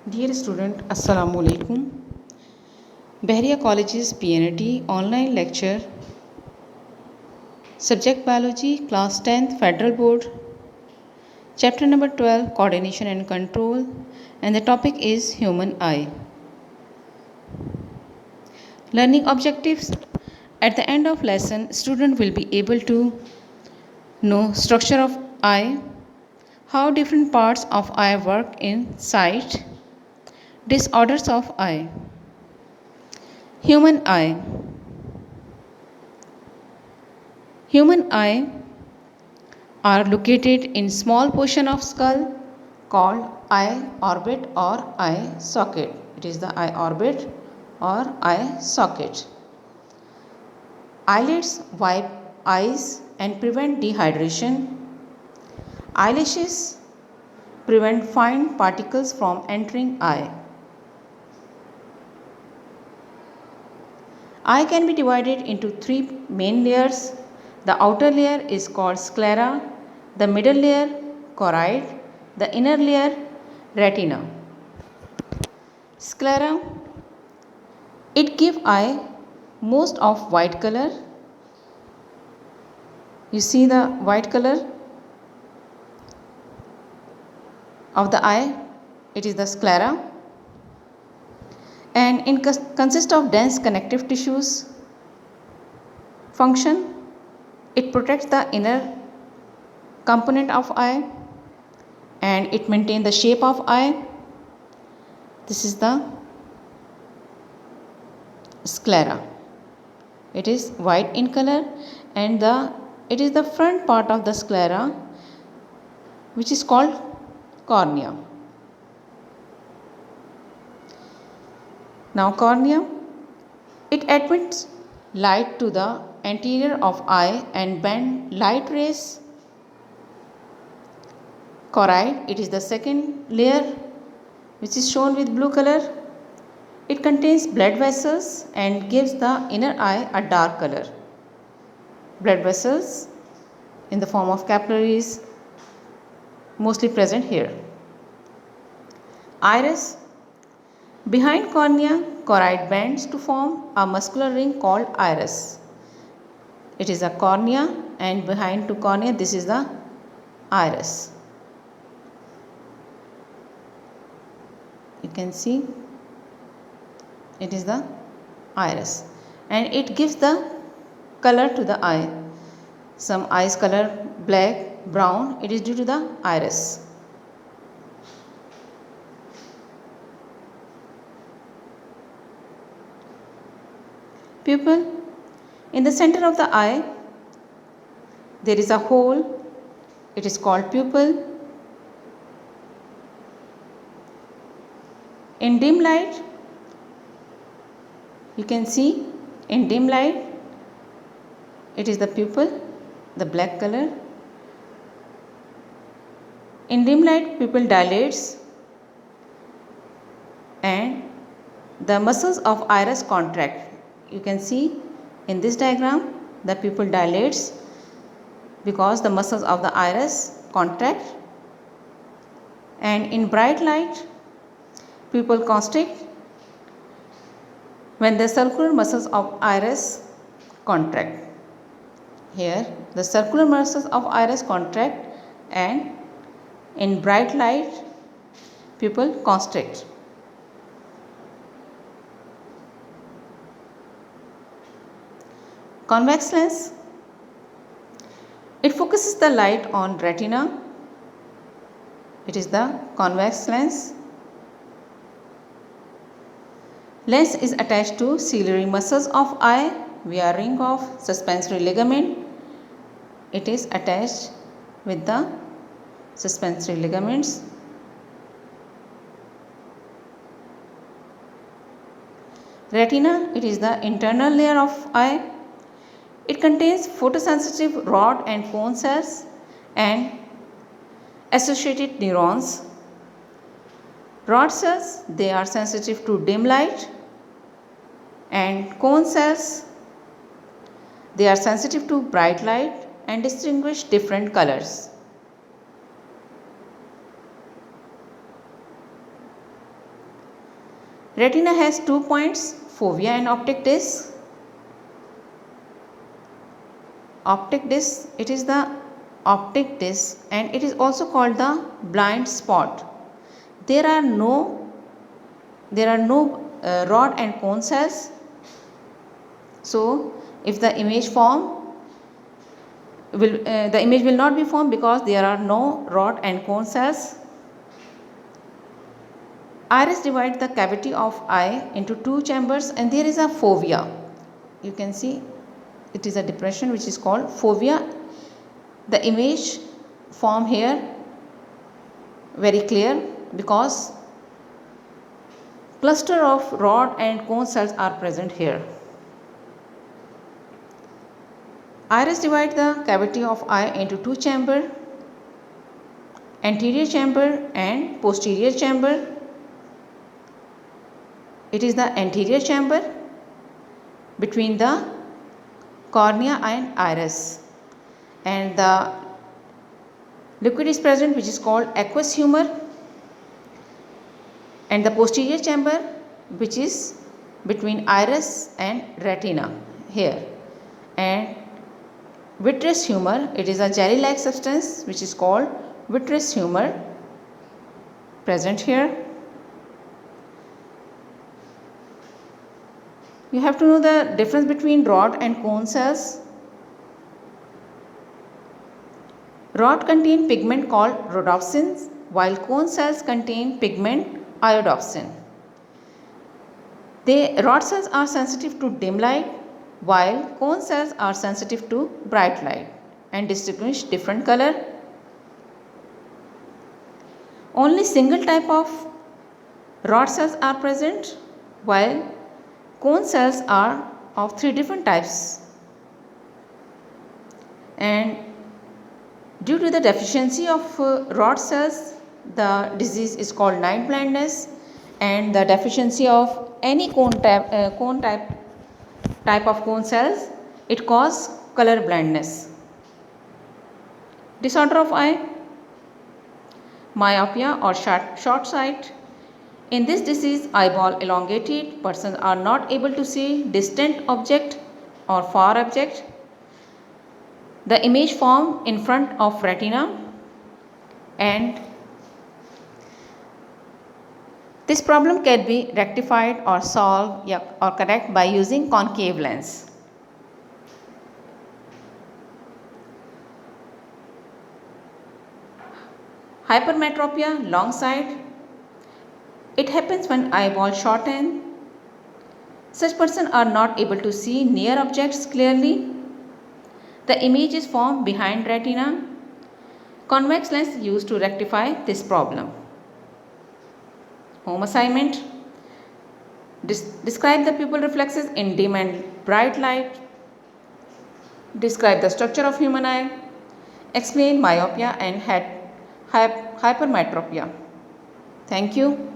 Dear student, Assalamu alaikum. Behriya College's PNT online lecture, Subject Biology, Class 10th Federal Board, Chapter number 12, Coordination and Control, and the topic is Human Eye. Learning objectives. At the end of lesson, student will be able to know structure of eye, how different parts of eye work in sight, disorders of eye. Human eye. Human eye are located in small portion of skull called eye orbit or eye socket. It is the eye orbit or eye socket. Eyelids wipe eyes and prevent dehydration. Eyelashes prevent fine particles from entering eye. Eye can be divided into three main layers. The outer layer is called sclera, the middle layer choroid, the inner layer retina. Sclera, it gives eye most of white color. You see the white color of the eye, it is the sclera, and it consists of dense connective tissues. Function, it protects the inner component of eye and it maintains the shape of eye. This is the sclera. It is white in color and it is the front part of the sclera which is called cornea. Now cornea, it admits light to the anterior of eye and bend light rays. Choroid, it is the second layer which is shown with blue color. It contains blood vessels and gives the inner eye a dark color. Blood vessels in the form of capillaries mostly present here. Iris, behind cornea, choroid bends to form a muscular ring called iris. It is a cornea and behind to cornea this is the iris. You can see it is the iris and it gives the color to the eye. Some eyes color black, brown, it is due to the iris. Pupil, in the center of the eye there is a hole, it is called pupil. In dim light, you can see in dim light it is the pupil, the black color. In dim light pupil dilates and the muscles of iris contract. You can see in this diagram the pupil dilates because the muscles of the iris contract, and in bright light pupil constrict when the circular muscles of iris contract. Here the circular muscles of iris contract and in bright light pupil constrict. Convex lens, it focuses the light on retina. It is the convex lens. Lens is attached to ciliary muscles of eye via ring of suspensory ligament. It is attached with the suspensory ligaments. Retina, it is the internal layer of eye. It contains photosensitive rod and cone cells and associated neurons. Rod cells, they are sensitive to dim light, and cone cells, they are sensitive to bright light and distinguish different colors. Retina has 2 points, fovea and optic disc. Optic disc, it is the optic disc and it is also called the blind spot. There are no rod and cone cells. So if the image will not be formed because there are no rod and cone cells. Iris divides the cavity of eye into 2 chambers and there is a fovea. You can see it is a depression which is called fovea. The image form here very clear because cluster of rod and cone cells are present here. Iris divides the cavity of eye into 2 chambers, anterior chamber and posterior chamber. It is the anterior chamber between the cornea and iris, and the liquid is present which is called aqueous humor, and the posterior chamber which is between iris and retina here, and vitreous humor, it is a jelly like substance which is called vitreous humor present here. You have to know the difference between rod and cone cells. Rod contain pigment called rhodopsin, while cone cells contain pigment iodopsin. Rod cells are sensitive to dim light, while cone cells are sensitive to bright light and distinguish different color. Only single type of rod cells are present, while cone cells are of 3 different types, and due to the deficiency of rod cells, the disease is called night blindness, and the deficiency of any type of cone cells, it causes color blindness. Disorder of eye, myopia or short sight. In this disease, eyeball elongated, persons are not able to see distant object or far object. The image formed in front of retina, and this problem can be rectified or solved or correct by using concave lens. Hypermetropia, long sight. It happens when eyeball shorten. Such persons are not able to see near objects clearly. The image is formed behind retina. Convex lens used to rectify this problem. Home assignment. Describe the pupil reflexes in dim and bright light. Describe the structure of human eye. Explain myopia and hypermetropia. Thank you.